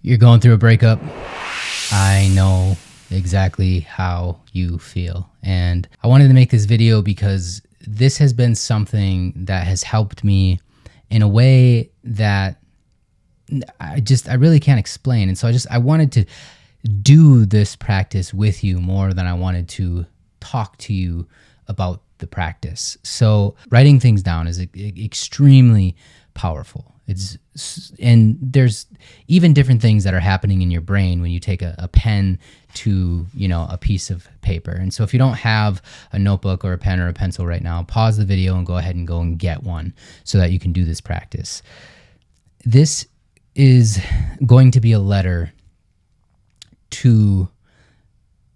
You're going through a breakup. I know exactly how you feel. And I wanted to make this video because this has been something that has helped me in a way that I really can't explain. And so I wanted to do this practice with you more than I wanted to talk to you about the practice. So writing things down is extremely powerful. And there's even different things that are happening in your brain when you take a pen to, a piece of paper. And so if you don't have a notebook or a pen or a pencil right now, pause the video and go ahead and go and get one so that you can do this practice. This is going to be a letter to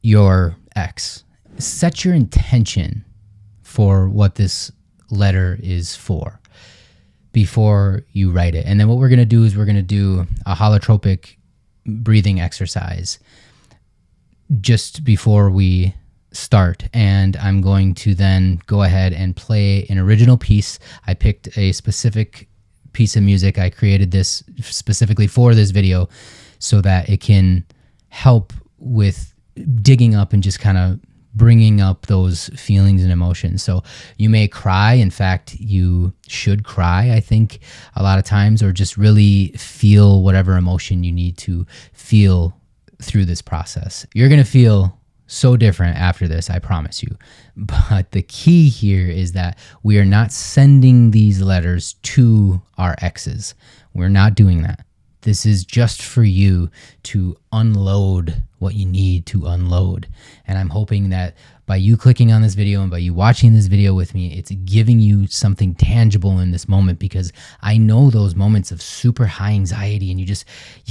your ex. Set your intention for what this letter is for before you write it. And then what we're going to do is we're going to do a holotropic breathing exercise just before we start. And I'm going to then go ahead and play an original piece. I picked a specific piece of music. I created this specifically for this video so that it can help with digging up and just kind of bringing up those feelings and emotions. So you may cry. In fact, you should cry, I think, a lot of times, or just really feel whatever emotion you need to feel through this process. You're going to feel so different after this, I promise you. But the key here is that we are not sending these letters to our exes. We're not doing that. This is just for you to unload what you need to unload. And I'm hoping that by you clicking on this video and by you watching this video with me, it's giving you something tangible in this moment, because I know those moments of super high anxiety and you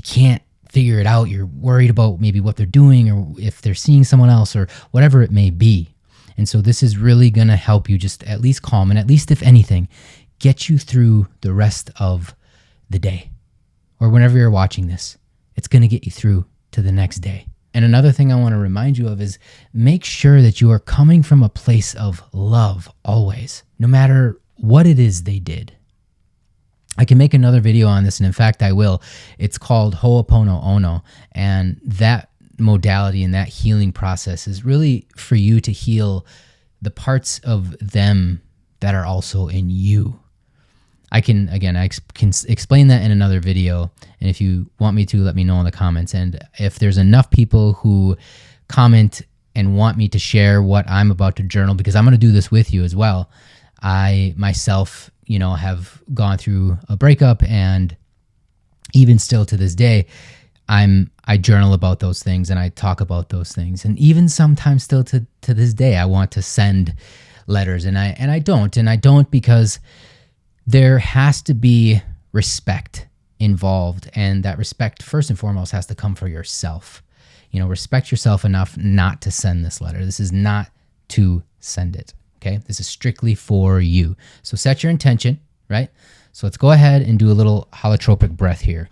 can't figure it out. You're worried about maybe what they're doing or if they're seeing someone else or whatever it may be. And so this is really going to help you just at least calm and at least, if anything, get you through the rest of the day. Or whenever you're watching this, it's going to get you through to the next day. And another thing I want to remind you of is make sure that you are coming from a place of love always, no matter what it is they did. I can make another video on this, and in fact, I will. It's called Ho'oponopono, and that modality and that healing process is really for you to heal the parts of them that are also in you. I can explain that in another video. And if you want me to, let me know in the comments. And if there's enough people who comment and want me to share what I'm about to journal, because I'm going to do this with you as well. I myself, have gone through a breakup, and even still to this day, I journal about those things and I talk about those things. And even sometimes still to this day, I want to send letters, and I don't because there has to be respect involved, and that respect first and foremost has to come for yourself. Respect yourself enough not to send this letter. This is not to send it, okay? This is strictly for you. So set your intention, right? So let's go ahead and do a little holotropic breath here.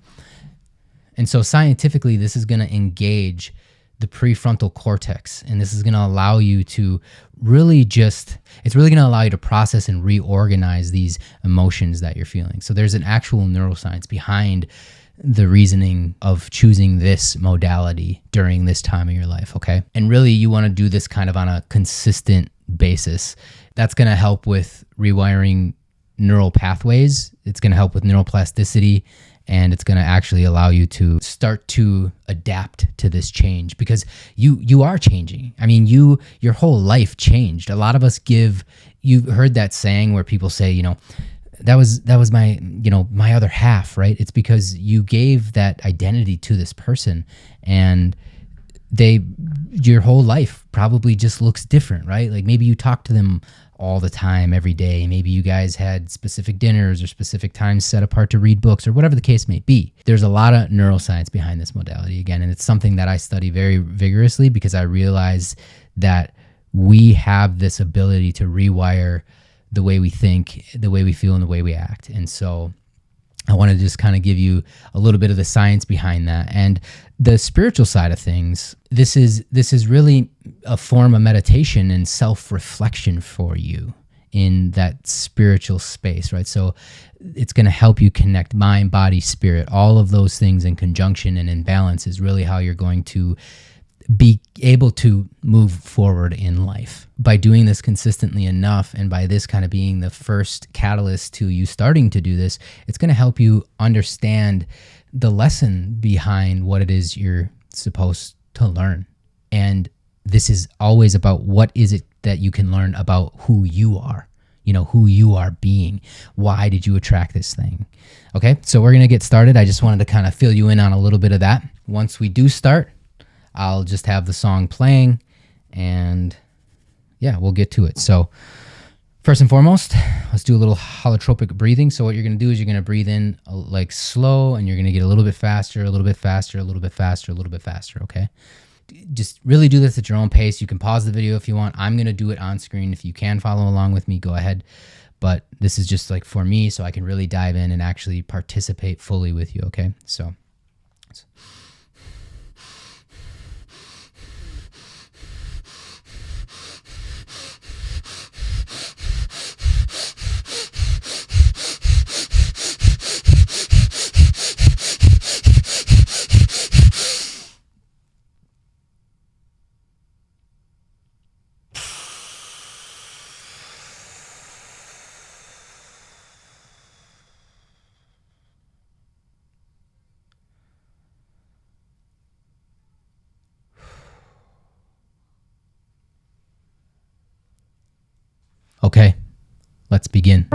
And so scientifically, this is going to engage the prefrontal cortex, and this is going to allow you to it's really going to allow you to process and reorganize these emotions that you're feeling. So there's an actual neuroscience behind the reasoning of choosing this modality during this time of your life, okay? And really, you want to do this kind of on a consistent basis. That's going to help with rewiring neural pathways. It's going to help with neuroplasticity, and it's going to actually allow you to start to adapt to this change, because you are changing. I mean, your whole life changed. A lot of us you've heard that saying where people say, that was my, my other half, right? It's because you gave that identity to this person, and your whole life probably just looks different, right? Like maybe you talk to them all the time, every day. Maybe you guys had specific dinners or specific times set apart to read books, or whatever the case may be. There's a lot of neuroscience behind this modality, again, and it's something that I study very vigorously, because I realize that we have this ability to rewire the way we think, the way we feel, and the way we act. And so I want to just kind of give you a little bit of the science behind that. And the spiritual side of things, this is really a form of meditation and self-reflection for you in that spiritual space, right? So it's going to help you connect mind, body, spirit. All of those things in conjunction and in balance is really how you're going to be able to move forward in life. By doing this consistently enough, and by this kind of being the first catalyst to you starting to do this, it's going to help you understand the lesson behind what it is you're supposed to learn. And this is always about what is it that you can learn about who you are, who you are being. Why did you attract this thing? Okay, so we're going to get started. I just wanted to kind of fill you in on a little bit of that. Once we do start, I'll just have the song playing and yeah, we'll get to it. So first and foremost, let's do a little holotropic breathing. So what you're going to do is you're going to breathe in like slow, and you're going to get a little bit faster, a little bit faster, a little bit faster, a little bit faster, okay? Just really do this at your own pace. You can pause the video if you want. I'm going to do it on screen. If you can follow along with me, go ahead. But this is just like for me, so I can really dive in and actually participate fully with you, okay? So okay, let's begin.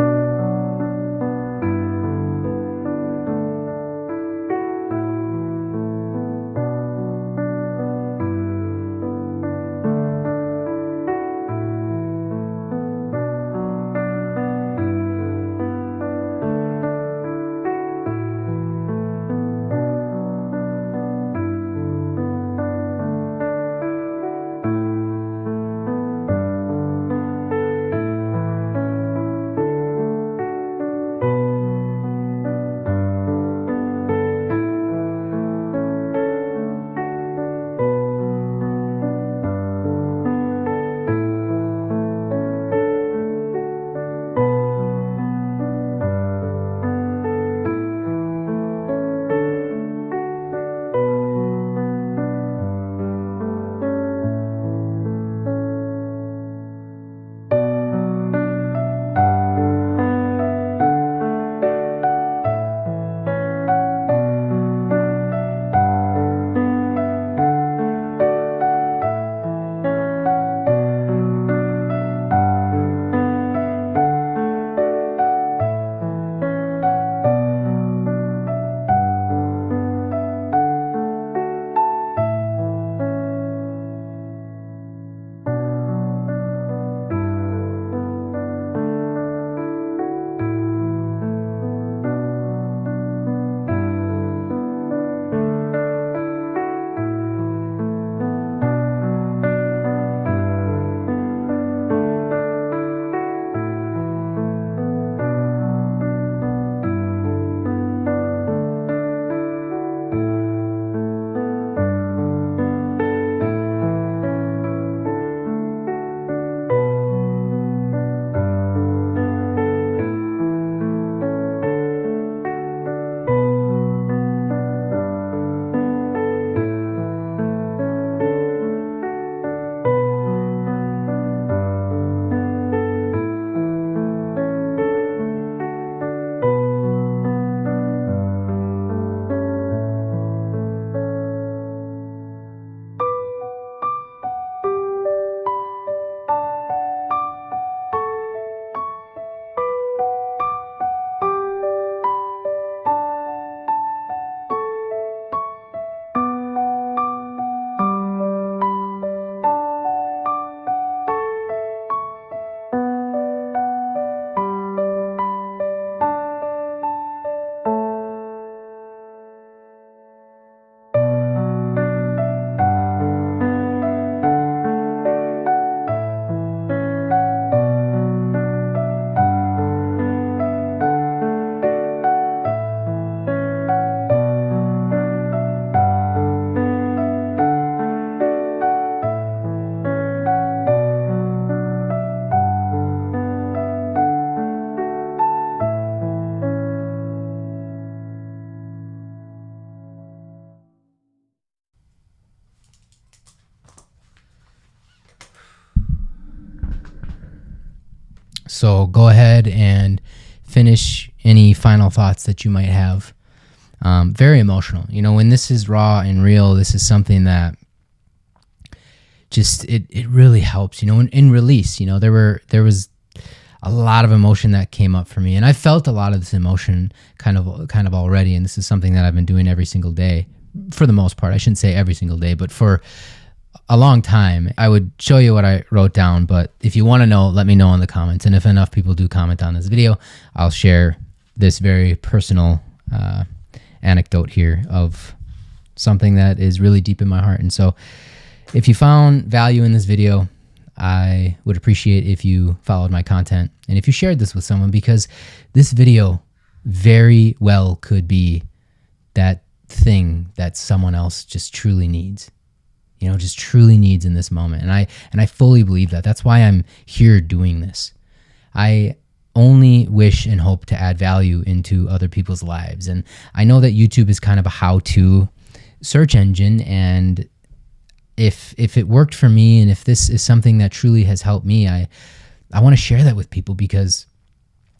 So go ahead and finish any final thoughts that you might have. Very emotional. You know, when this is raw and real, this is something that just, it really helps, you know, in release. You know, there was a lot of emotion that came up for me, and I felt a lot of this emotion kind of already. And this is something that I've been doing every single day for the most part. I shouldn't say every single day, but for a long time. I would show you what I wrote down, but if you want to know, let me know in the comments. And if enough people do comment on this video, I'll share this very personal anecdote here of something that is really deep in my heart. And so if you found value in this video, I would appreciate if you followed my content and if you shared this with someone, because this video very well could be that thing that someone else just truly needs. You know, just truly needs in this moment. And I fully believe that. That's why I'm here doing this. I only wish and hope to add value into other people's lives. And I know that YouTube is kind of a how-to search engine, and if it worked for me, and if this is something that truly has helped me, I want to share that with people, because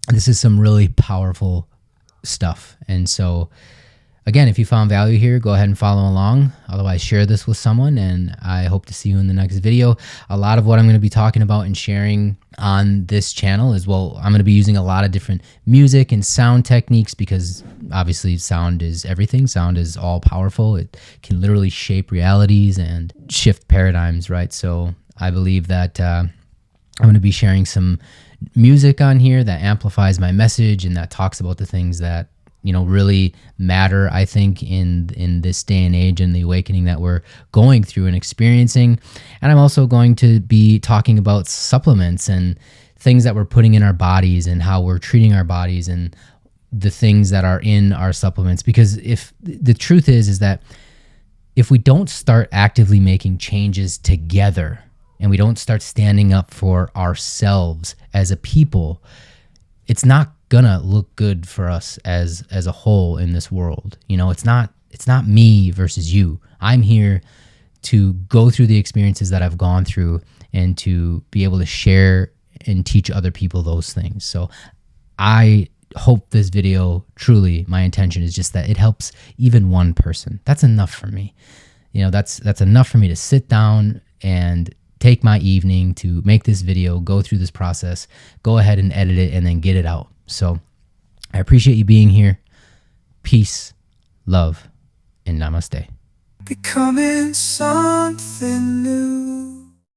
this is some really powerful stuff. And so again, if you found value here, go ahead and follow along. Otherwise, share this with someone, and I hope to see you in the next video. A lot of what I'm going to be talking about and sharing on this channel is, well, I'm going to be using a lot of different music and sound techniques, because obviously sound is everything. Sound is all powerful. It can literally shape realities and shift paradigms, right? So I believe that I'm going to be sharing some music on here that amplifies my message and that talks about the things that, you know, really matter, I think, in this day and age, and the awakening that we're going through and experiencing. And I'm also going to be talking about supplements and things that we're putting in our bodies and how we're treating our bodies and the things that are in our supplements. Because if the truth is that if we don't start actively making changes together, and we don't start standing up for ourselves as a people, it's not gonna look good for us as a whole in this world. You know, it's not me versus you. I'm here to go through the experiences that I've gone through and to be able to share and teach other people those things. So I hope this video, truly, my intention is just that it helps even one person. That's enough for me. You know, that's enough for me to sit down and take my evening to make this video, go through this process, go ahead and edit it, and then get it out. So I appreciate you being here. Peace, love, and namaste. Becoming something